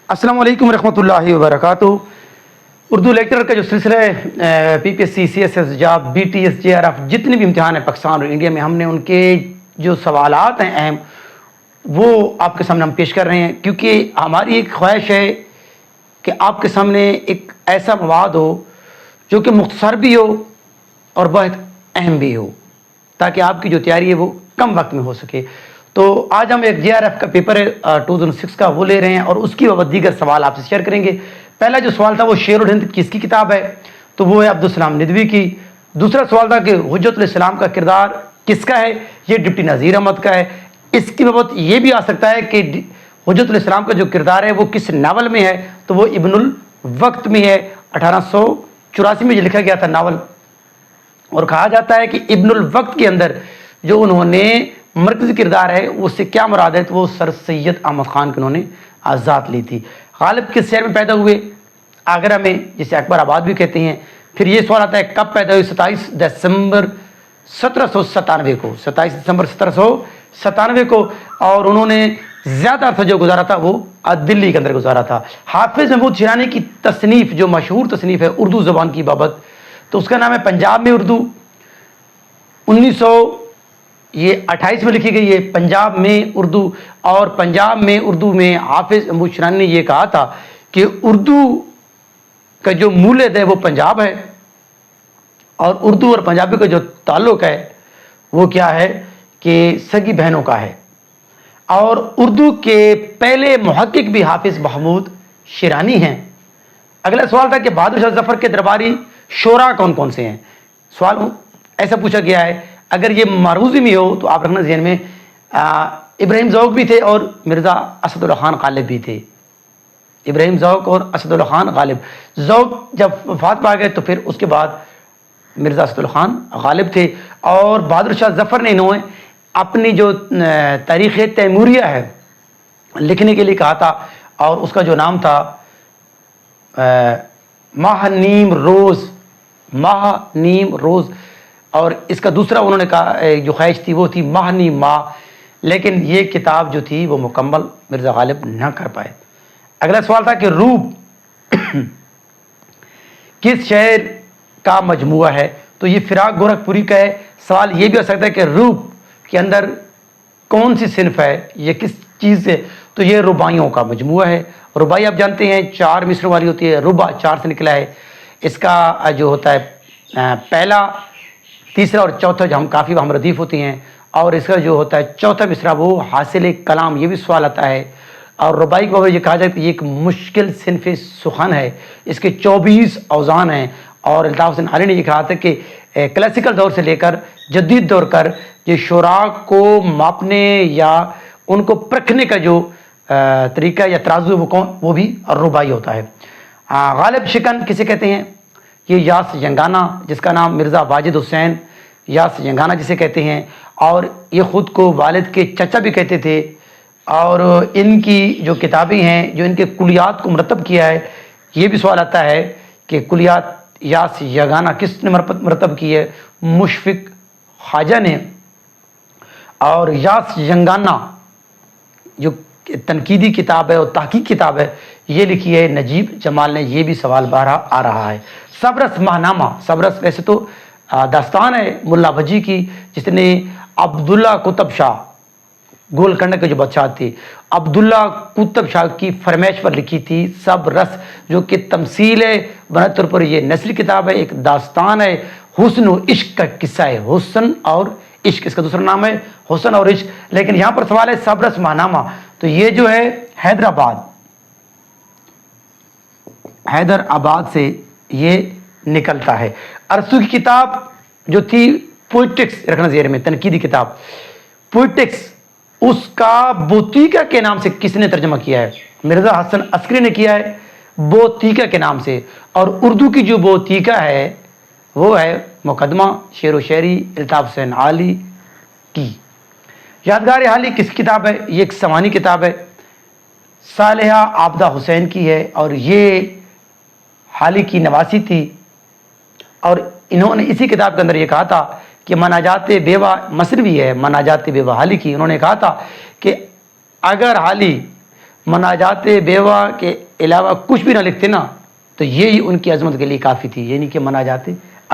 السلام علیکم ورحمۃ اللہ وبرکاتہ۔ اردو لیکچر کا جو سلسلہ ہے P P S C, C S S, job, B T S, J R F, جتنے بھی امتحان ہیں پاکستان اور انڈیا میں، ہم نے ان کے جو سوالات ہیں اہم وہ آپ کے سامنے ہم پیش کر رہے ہیں، کیونکہ ہماری ایک خواہش ہے کہ آپ کے سامنے ایک ایسا مواد ہو جو کہ مختصر بھی ہو اور بہت اہم بھی ہو، تاکہ آپ کی جو تیاری ہے وہ کم وقت میں ہو سکے۔ تو آج ہم ایک جے آر ایف کا پیپر ہے 2006 کا، وہ لے رہے ہیں اور اس کی بابت دیگر سوال آپ سے شیئر کریں گے۔ پہلا جو سوال تھا وہ شیر الہند کس کی کتاب ہے؟ تو وہ ہے عبدالسلام ندوی کی۔ دوسرا سوال تھا کہ حجت الاسلام کا کردار کس کا ہے؟ یہ ڈپٹی نذیر احمد کا ہے۔ اس کی بابت یہ بھی آ سکتا ہے کہ حجت الاسلام کا جو کردار ہے وہ کس ناول میں ہے؟ تو وہ ابن الوقت میں ہے، 1884 میں جو لکھا گیا تھا ناول، اور کہا جاتا ہے کہ ابن الوقت کے اندر جو انہوں نے مرکزی کردار ہے اس سے کیا مراد ہے؟ تو وہ سر سید احمد خان کی انہوں نے ذات لی تھی۔ غالب کس شہر میں پیدا ہوئے؟ آگرہ میں، جسے اکبر آباد بھی کہتے ہیں۔ پھر یہ سوال آتا ہے کب پیدا ہوئے؟ 27 دسمبر 1797 کو، 27 دسمبر 1797 کو، اور انہوں نے زیادہ عرصہ جو گزارا تھا وہ دلی کے اندر گزارا تھا۔ حافظ محمود شیرانی کی تصنیف، جو مشہور تصنیف ہے اردو زبان کی بابت، تو اس کا نام ہے پنجاب میں اردو، 1928 میں لکھی گئی ہے پنجاب میں اردو۔ اور پنجاب میں اردو میں حافظ محمود شیرانی نے یہ کہا تھا کہ اردو کا جو مولد ہے وہ پنجاب ہے، اور اردو اور پنجابی کا جو تعلق ہے وہ کیا ہے کہ سگی بہنوں کا ہے۔ اور اردو کے پہلے محقق بھی حافظ محمود شیرانی ہیں۔ اگلا سوال تھا کہ بہادر شاہ ظفر کے درباری شعراء کون کون سے ہیں؟ سوال ایسا پوچھا گیا ہے، اگر یہ معروضی میں ہو تو آپ رکھنا ذہن میں، ابراہیم ذوق بھی تھے اور مرزا اسد اللہ خان غالب بھی تھے۔ ابراہیم ذوق اور اسد اللہ خان غالب، ذوق جب وفات پا گئے تو پھر اس کے بعد مرزا اسد اللہ خان غالب تھے۔ اور بہادر شاہ ظفر نے انہوں اپنی جو تاریخ تیموریہ ہے لکھنے کے لیے کہا تھا، اور اس کا جو نام تھا ماہ نیم روز، ماہ نیم روز، اور اس کا دوسرا انہوں نے کہا جو خواہش تھی وہ تھی ماہ نیم ماہ، لیکن یہ کتاب جو تھی وہ مکمل مرزا غالب نہ کر پائے۔ اگلا سوال تھا کہ روپ کس شہر کا مجموعہ ہے؟ تو یہ فراق گورکھپوری کا ہے۔ سوال یہ بھی ہو سکتا ہے کہ روپ کے اندر کون سی صنف ہے، یہ کس چیز سے؟ تو یہ رباعیوں کا مجموعہ ہے۔ رباعی آپ جانتے ہیں 4 مصروں والی ہوتی ہے، ربع 4 سے نکلا ہے۔ اس کا جو ہوتا ہے پہلا، تیسرا اور چوتھا جو ہم کافی ہم ردیف ہوتی ہیں، اور اس کا جو ہوتا ہے چوتھا مصرع وہ حاصل کلام۔ یہ بھی سوال آتا ہے۔ اور رباعی کے بارے یہ کہا جاتا ہے کہ یہ ایک مشکل صنف سخن ہے، اس کے 24 اوزان ہیں۔ اور الطاف حسین علی نے یہ کہا تھا کہ کلاسیکل دور سے لے کر جدید دور کر یہ شعراء کو ماپنے یا ان کو پرکھنے کا جو طریقہ یا ترازو وہ بھی رباعی ہوتا ہے۔ غالب شکن کسے کہتے ہیں؟ یہ یاس ینگانہ، جس کا نام مرزا واجد حسین یاس ینگانہ جسے کہتے ہیں، اور یہ خود کو والد کے چچا بھی کہتے تھے۔ اور ان کی جو کتابیں ہیں، جو ان کے کلیات کو مرتب کیا ہے، یہ بھی سوال آتا ہے کہ کلیات یاس ینگانہ کس نے مرتب کی ہے؟ مشفق خواجہ نے۔ اور یاس ینگانہ جو تنقیدی کتاب ہے اور تحقیق کتاب ہے، یہ لکھی ہے نجیب جمال نے۔ یہ بھی سوال بارہ آ رہا ہے۔ صبرس ماہنامہ، صبرس ویسے تو داستان ہے ملا بجی کی، جس نے عبداللہ قطب شاہ گولکنڈہ کے جو بادشاہ تھے، عبداللہ قطب شاہ کی فرمائش پر لکھی تھی صبرس، جو کہ تمثیل ہے بنیادی طور پر یہ نثری کتاب ہے، ایک داستان ہے، حسن و عشق کا قصہ ہے، حسن اور عشق، اس کا دوسرا نام ہے حسن اور عشق۔ لیکن یہاں پر سوال ہے صبرس ماہنامہ، تو یہ جو ہے حیدرآباد سے یہ نکلتا ہے۔ ارسطو کی کتاب جو تھی پوئٹکس، رکھنا ذہن میں، تنقیدی کتاب پوئٹکس، اس کا بوتیکا کے نام سے کس نے ترجمہ کیا ہے؟ مرزا حسن عسکری نے کیا ہے بوتیکا کے نام سے۔ اور اردو کی جو بوتیکا ہے وہ ہے مقدمہ شعر و شاعری الطاف حسین علی کی۔ یادگار حالی کس کتاب ہے؟ یہ ایک سوانح کتاب ہے، صالحہ عابدہ حسین کی ہے، اور یہ حالی کی نواسی تھی۔ اور انہوں نے اسی کتاب کے اندر یہ کہا تھا کہ مناجات بیوہ مصروی ہے، مناجات بیوہ حالی کی، انہوں نے کہا تھا کہ اگر حالی مناجات بیوہ کے علاوہ کچھ بھی نہ لکھتے نا تو یہی ان کی عظمت کے لیے کافی تھی، یعنی کہ مناجات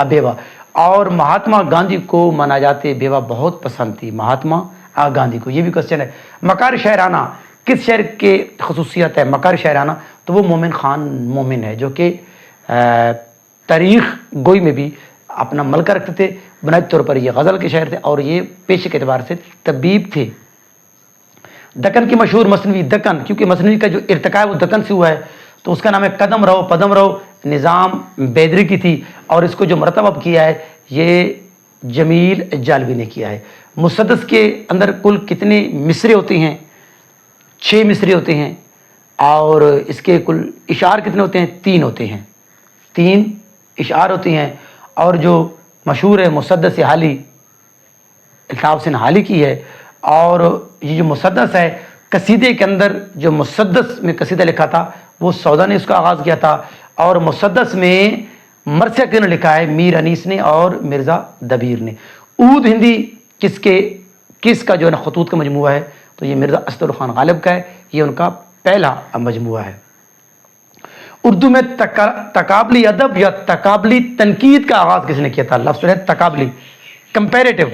بیوہ. اور مہاتما گاندھی کو مناجات بیوہ بہت پسند تھی، مہاتما گاندھی کو. یہ بھی کوشچن ہے. مکار شاعرانہ کس شعر کے خصوصیت ہے؟ مکار شاعرانہ تو وہ مومن خان مومن ہے جو کہ تاریخ گوئی میں بھی اپنا ملکہ رکھتے تھے. بنیادی طور پر یہ غزل کے شاعر تھے اور یہ پیشے کے اعتبار سے طبیب تھے. دکن کی مشہور مثنوی دکن، کیونکہ مثنوی کا جو ارتقاء ہے وہ دکن سے ہوا ہے تو اس کا نام ہے قدم رہو پدم رہو. نظام بیدری کی تھی اور اس کو جو مرتب کیا ہے یہ جمیل جالبی نے کیا ہے. مسدس کے اندر کل کتنے مصرے ہوتے ہیں؟ 6 مصرے ہوتے ہیں. اور اس کے کل اشعار کتنے ہوتے ہیں؟ 3 ہوتے ہیں. 3 اشعار ہوتے ہیں. اور جو مشہور ہے مسدس حالی، الطاف حسین حالی کی ہے. اور یہ جو مسدس ہے قصیدے کے اندر جو مسدس میں قصیدہ لکھا تھا وہ سودا نے اس کا آغاز کیا تھا. اور مسدس میں مرثیہ نے لکھا ہے میر انیس نے اور مرزا دبیر نے. عود ہندی کس کا جو ہے نا خطوط کا مجموعہ ہے تو یہ مرزا اسد خان غالب کا ہے. یہ ان کا پہلا مجموعہ ہے. اردو میں تقابلی ادب یا تقابلی تنقید کا آغاز کس نے کیا تھا؟ لفظ ہے تقابلی، کمپیریٹو.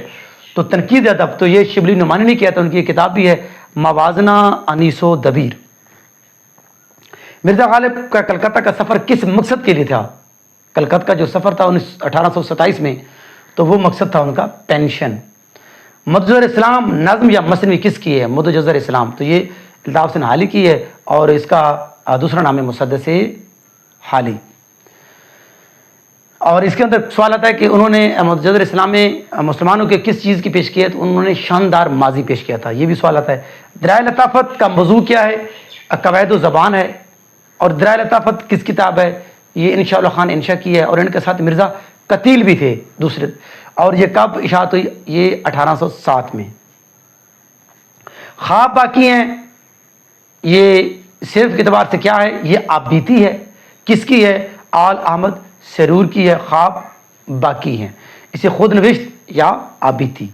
تو تنقید ادب تو یہ شبلی نعمانی نے کیا تھا. ان کی کتاب بھی ہے موازنہ انیس و دبیر. مرزا غالب کا کلکتہ کا سفر کس مقصد کے لیے تھا؟ کلکتہ کا جو سفر تھا 1827 میں تو وہ مقصد تھا ان کا پینشن. مدجر اسلام نظم یا مثنوی کس کی ہے؟ مدجر اسلام تو یہ الطاف حسین حالی کی ہے اور اس کا دوسرا نام ہے مسدس حالی. اور اس کے اندر سوال آتا ہے کہ انہوں نے مدجر اسلام میں مسلمانوں کے کس چیز کی پیش کی ہے؟ تو انہوں نے شاندار ماضی پیش کیا تھا. یہ بھی سوال آتا ہے. درائے لطافت کا موضوع کیا ہے؟ قواعد و زبان ہے. اور درائے لطافت کس کتاب ہے؟ یہ انشاء اللہ خان انشا کی ہے اور ان کے ساتھ مرزا قتیل بھی تھے دوسرے. اور یہ کب اشاعت ہوئی؟ یہ 1807 میں. خواب باقی ہیں یہ صرف کے اعتبار سے کیا ہے؟ یہ آپ بیتی ہے. کس کی ہے؟ آل احمد سرور کی ہے. خواب باقی ہیں اسے خود نوشت یا آپ بیتی.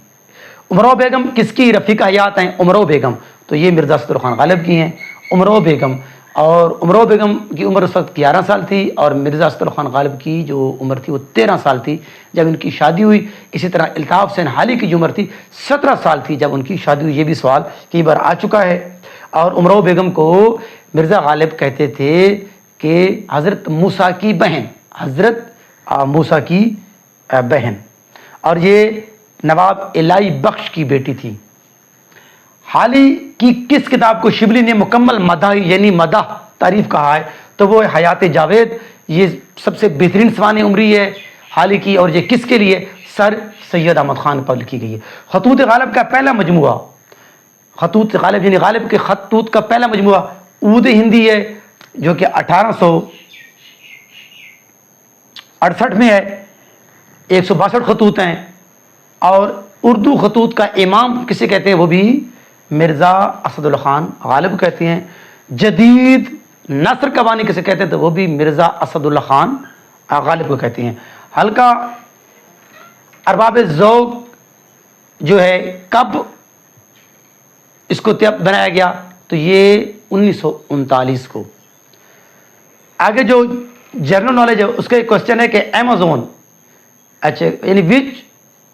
امراؤ بیگم کس کی رفیقہ حیات ہیں؟ امراؤ بیگم تو یہ مرزا اسد خان غالب کی ہیں امراؤ بیگم. اور امراؤ بیگم کی عمر اس وقت 11 سال تھی اور مرزا اسد خان غالب کی جو عمر تھی وہ 13 سال تھی جب ان کی شادی ہوئی. اسی طرح الطاف حسین حالی کی جو عمر تھی 17 سال تھی جب ان کی شادی ہوئی. یہ بھی سوال کئی بار آ چکا ہے. اور امراؤ بیگم کو مرزا غالب کہتے تھے کہ حضرت موسیٰ کی بہن، حضرت موسیٰ کی بہن. اور یہ نواب الہی بخش کی بیٹی تھی. حالی کی کس کتاب کو شبلی نے مکمل مدح یعنی مدح تعریف کہا ہے؟ تو وہ حیات جاوید. یہ سب سے بہترین سوانح عمری ہے حالی کی اور یہ کس کے لیے؟ سر سید احمد خان پر لکھی گئی ہے. خطوط غالب کا پہلا مجموعہ، خطوط غالب یعنی غالب کے خطوط کا پہلا مجموعہ عود ہندی ہے جو کہ 1868 میں ہے. 162 خطوط ہیں. اور اردو خطوط کا امام کسے کہتے ہیں؟ وہ بھی مرزا اسد اللہ خان غالب کہتے ہیں. جدید نثر کا بانی کسے کہتے ہیں؟ تو وہ بھی مرزا اسد اللہ خان غالب کو کہتے ہیں. حلقہ ارباب ذوق جو ہے کب اس کو بنایا گیا؟ تو یہ 1939 کو. آگے جو جنرل نالج ہے اس کا ایک کوشچن ہے کہ امیزون، اچھا یعنی which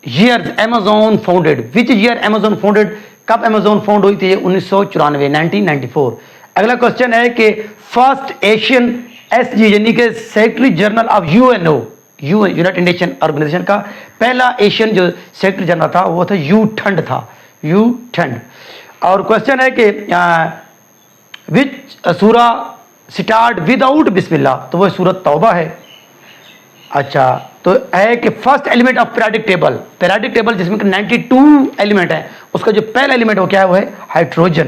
year Amazon founded, which year Amazon founded, کب امیزون فاؤنڈ ہوئی تھی؟ 1994 1994. اگلا کوشچن ہے کہ فرسٹ ایشین ایس جی یعنی کہ secretary general of UNO، United Nation Organisation کا پہلا ایشین جو سیکرٹری جنرل تھا وہ تھا یو ٹھنڈ تھا، یو ٹھنڈ. اور کوشچن ہے کہ وچ سورہ سٹارٹ ود آؤٹ بسم اللہ؟ تو وہ سورۃ توبہ ہے. اچھا تو ہے کہ first element of periodic table, periodic table جس میں کہ 92 ایلیمنٹ ہیں اس کا جو پہلا ایلیمنٹ وہ کیا ہے؟ وہ ہے ہائیڈروجن.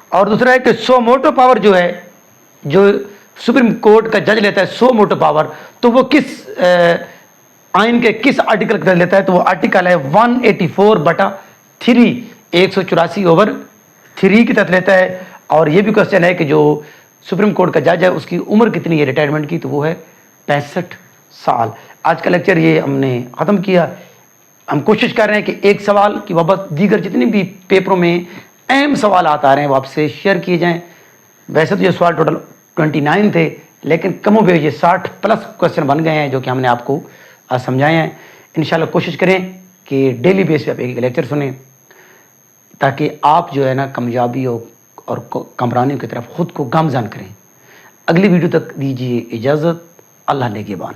اور دوسرا ہے کہ سو موٹو پاور جو ہے جو سپریم کورٹ کا جج لیتا ہے سو موٹو پاور تو وہ کس آئین کے کس آرٹیکل کا لیتا ہے؟ تو وہ آرٹیکل ہے 184/3 184/3 کی تحت لیتا ہے. اور یہ بھی کوشچن ہے کہ جو سپریم کورٹ کا جج ہے اس کی عمر کتنی ہے ریٹائرمنٹ کی؟ تو وہ ہے 65 سال. آج کا لیکچر یہ ہم نے ختم کیا. ہم کوشش کر رہے ہیں کہ ایک سوال کی بابت دیگر جتنی بھی پیپروں میں اہم سوالات آ رہے ہیں وہ آپ سے شیئر کیے جائیں ویسے تو یہ سوال ٹوٹل 29 تھے، لیکن کم و بیش یہ 60+ کوشچن بن گئے ہیں جو کہ ہم نے آپ کو سمجھائے ہیں. انشاءاللہ کوشش کریں کہ ڈیلی بیس پہ آپ ایک لیکچر سنیں تاکہ آپ جو ہے نا کامیابی اور کامرانیوں کی طرف خود کو گامزن کریں. اگلی ویڈیو تک دیجیے اجازت. اللہ نگہبان.